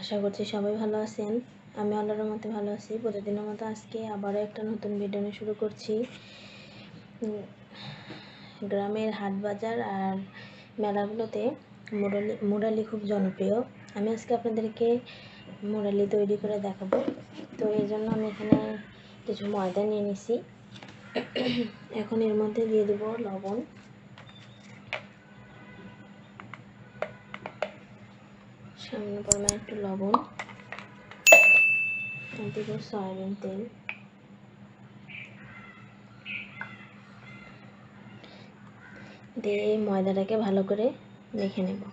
আশা করছি সবাই ভালো আছেন। আমি আল্লাহর মতে ভালো আছি। প্রতিদিনের মতো আজকে আবারও একটা নতুন ভিডিও নিয়ে শুরু করছি। গ্রামের হাট বাজার আর মেলাগুলোতে মুরালি খুব জনপ্রিয়। আমি আজকে আপনাদেরকে মুরালি তৈরি করে দেখাবো। তো এই জন্য আমি এখানে কিছু ময়দা নিয়ে নিছি। এখন এর মধ্যে দিয়ে দেব লবণ, সামান্য পরিমাণে একটু লবণ, দেব সয়াবিন তেল, দিয়ে ময়দাটাকে ভালো করে মেখে নেব।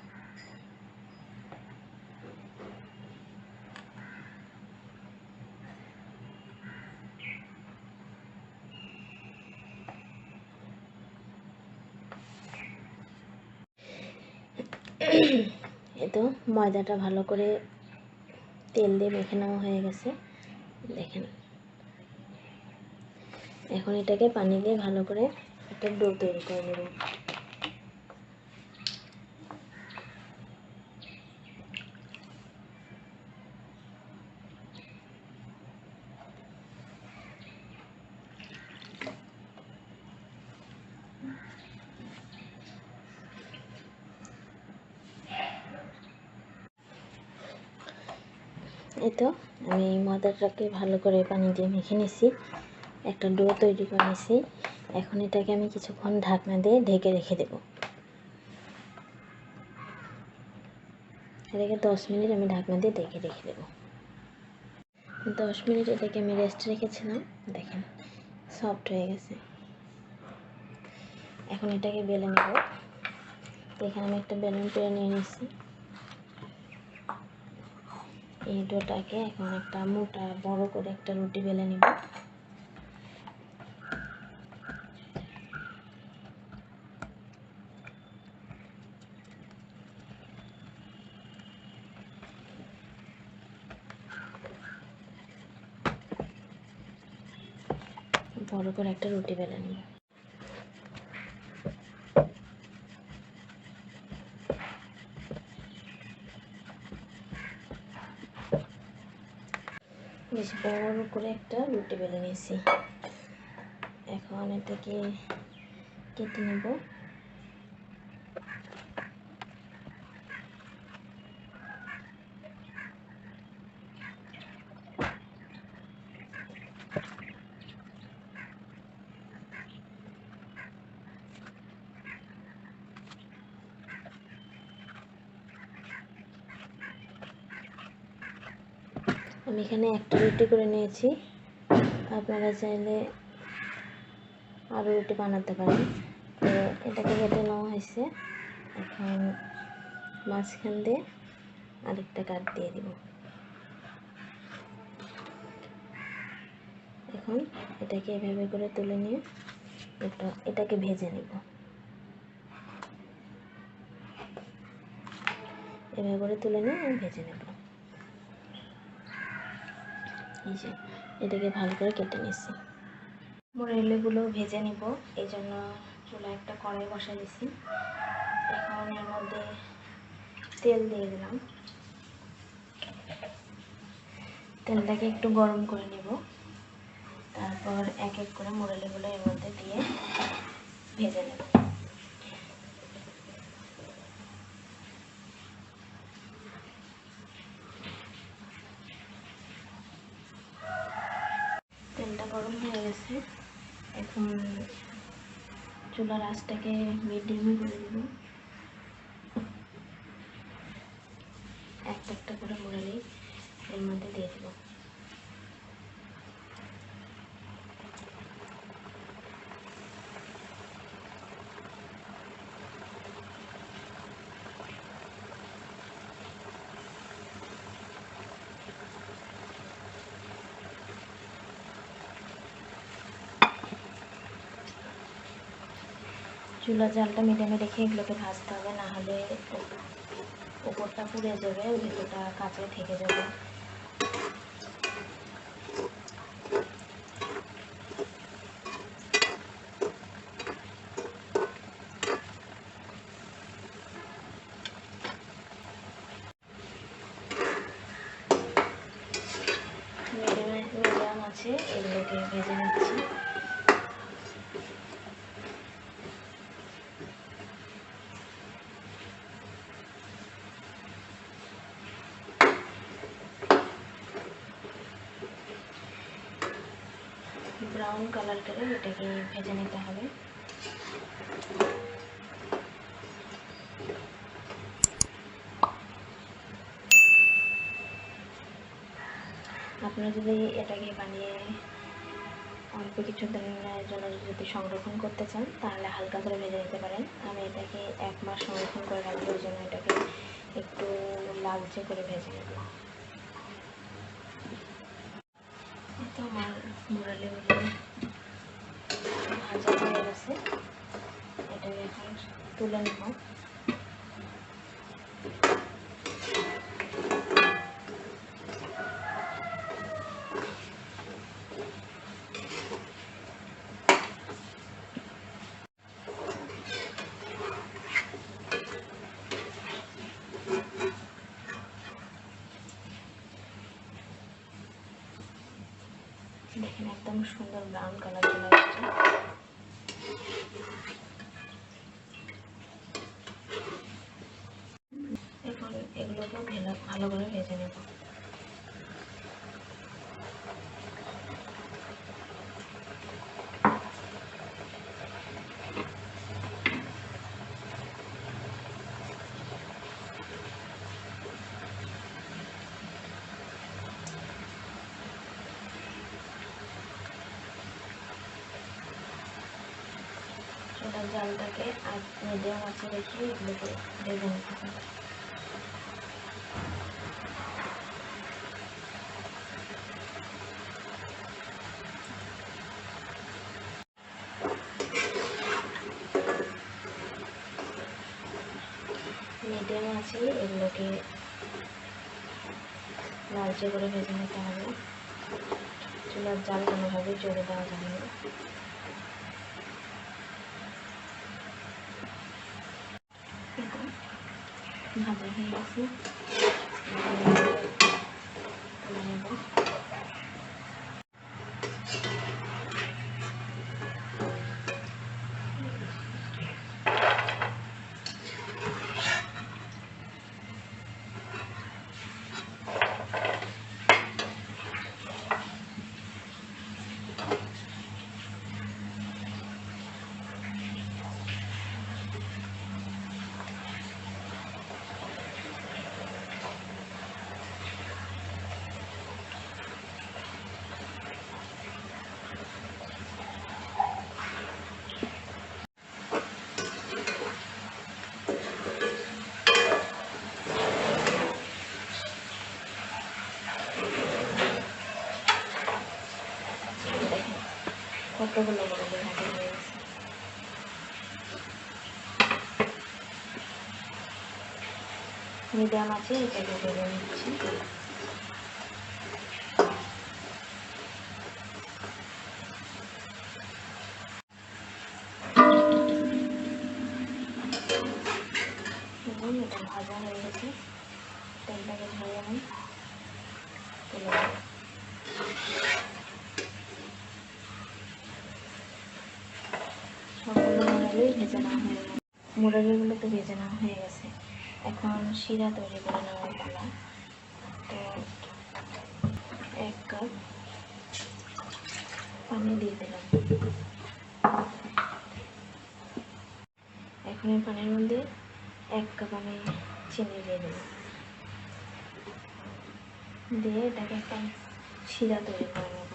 তো ময়দাটা ভালো করে তেল দিয়ে মেখে নেওয়া হয়ে গেছে, দেখেন। এখন এটাকে পানি দিয়ে ভালো করে একটা ডো তৈরি করে নেব। এই তো আমি ময়দাটাকে ভালো করে পানি দিয়ে মেখে নিছি, একটা ডো তৈরি করে নিছি। এখন এটাকে আমি কিছুক্ষণ ঢাকনা দিয়ে ঢেকে রেখে দেব। এটাকে 10 মিনিট আমি ঢাকনা দিয়ে ঢেকে রেখে দেব। 10 মিনিট এটাকে আমি রেস্ট রেখেছিলাম, দেখেন সফট হয়ে গেছে। এখন এটাকে বেলে নেব। এখানে আমি একটা বেলুন পেরে নিয়ে নিচ্ছি। এই ডোটাকে এখন একটা মোটা বড় করে একটা রুটি বেলে নেব। বড় করে একটা রুটি বেলে নেব। বেশ বড় করে একটা রুটি বেলে নিয়েছি। এখন এটাকে কেটে নেব। আমি এখানে একটা রুটি করে নিয়েছি, আপনারা চাইলে আরও রুটি বানাতে পারেন। তো এটাকে কেটে নেওয়া হয়েছে। এখন মাঝখান দিয়ে আরেকটা কাট দিয়ে দিব। এখন এটাকে এভাবে করে তুলে নিয়ে এটাকে ভেজে নেব। এভাবে করে তুলে নিয়ে আমি ভেজে নেব। এই যে এটাকে ভালো করে কেটে নিচ্ছি। মুরালিগুলো ভেজে নিব, এই জন্য চুলায় একটা কড়াই বসাই দিচ্ছি। এখন এর মধ্যে তেল দিয়ে দিলাম। তেলটাকে একটু গরম করে নেব। তারপর এক এক করে মুরালিগুলো এর মধ্যে দিয়ে ভেজে নেব। তেলটা গরম হয়ে গেছে। এখন চুলার আঁচটাকে মিডিয়ামে করে দেব। একটা একটা করে মুরালি এর মধ্যে দিয়ে দেব। চুলার জালটা মিডিয়ামে রেখে এগুলোকে ভাজতে হবে, না হলে উপরটা পুড়ে যাবে, ভেতরটা কাঁচা থেকে যাবে। এগুলোকে ভেজে নিচ্ছি। ব্রাউন কালার করে এটাকে ভেজে নিতে হবে। আপনারা যদি এটাকে বানিয়ে অল্প কিছু দিনের জন্য যদি সংরক্ষণ করতে চান তাহলে হালকা করে ভেজে নিতে পারেন। আমি এটাকে 1 মাস সংরক্ষণ করে রাখবো, ওই জন্য এটাকে একটু লালচে করে ভেজে নেব। তো আমার মুরালিগুলো ভাজা হয়ে গেছে, এটাকে এখন তুলে নেব। দেখেন একদম সুন্দর ব্রাউন কালার চলে আসছে। এখন এগুলোকেও ভালো করে ভেজে নেব। চুলার জালটাকে আর মিডিয়াম আঁচে রেখে এগুলোকে ভেজে নিতে হবে। মিডিয়াম আঁচে এগুলোকে লালচে করে ভেজে নিতে হবে। চুলার জাল কোনোভাবেই জোরে দেওয়া যাবে না। ভাজা হয়ে গেছে, কতগুলো বড় ভাজা হয়ে গেছে। মিডিয়াম আছে এটাকে ভেজে নিচ্ছি। এটা ভাজা হয়ে গেছে, তেলটাকে ঝরিয়ে আমি তুলে দেব। সবগুলো মুরালিগুলো তো ভেজে নেওয়া হয়ে গেছে। এখন শিরা তৈরি করে নেওয়ার পালা। তো 1 কাপ পানি দিয়ে দিলাম। এখন এই পানির মধ্যে 1 কাপ আমি চিনি দিয়ে দিলাম, দিয়ে এটাকে একটা শিরা তৈরি করে নেব।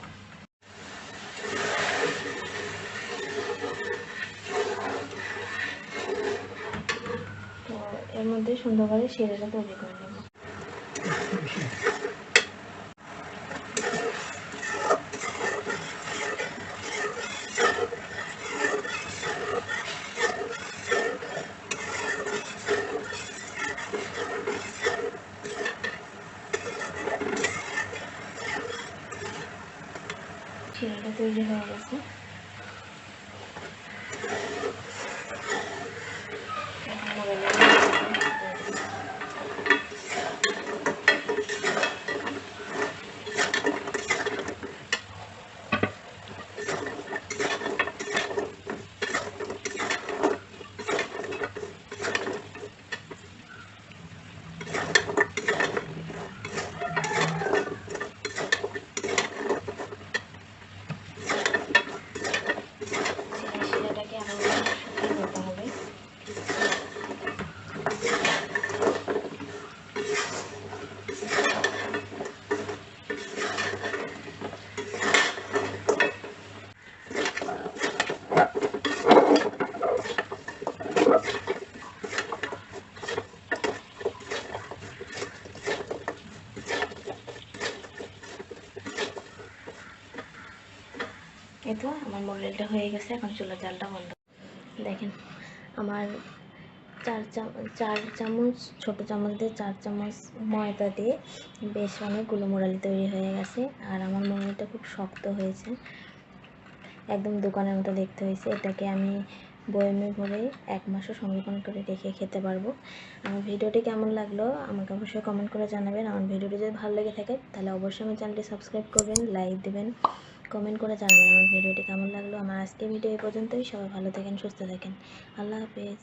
তো এর মধ্যে সুন্দর করে শিরাটা তৈরি করে নেব। শিরাটা তৈরি হয়ে গেছে। এই তো আমার মুরালিটা হয়ে গেছে, এখন চুলার জালটা বন্ধ। দেখেন আমার 4 চামচ ছোটো চামচ দিয়ে 4 চামচ ময়দা দিয়ে বেশ অনেকগুলো মুরালি তৈরি হয়ে গেছে। আর আমার মুরালিটা খুব শক্ত হয়েছে, একদম দোকানের মতো দেখতে হয়েছে। এটাকে আমি বয়মে ভরে 1 মাসও সংরক্ষণ করে রেখে খেতে পারবো। আমার ভিডিওটি কেমন লাগলো আমাকে অবশ্যই কমেন্ট করে জানাবেন। আমার ভিডিওটি যদি ভালো লেগে থাকে তাহলে অবশ্যই আমার চ্যানেলটি সাবস্ক্রাইব করবেন, লাইক দেবেন, কমেন্ট করে জানাবেন আমার ভিডিওটি কেমন লাগলো। আমার আজকের ভিডিও এই পর্যন্তই। সবাই ভালো থাকেন, সুস্থ থাকেন। আল্লাহ হাফেজ।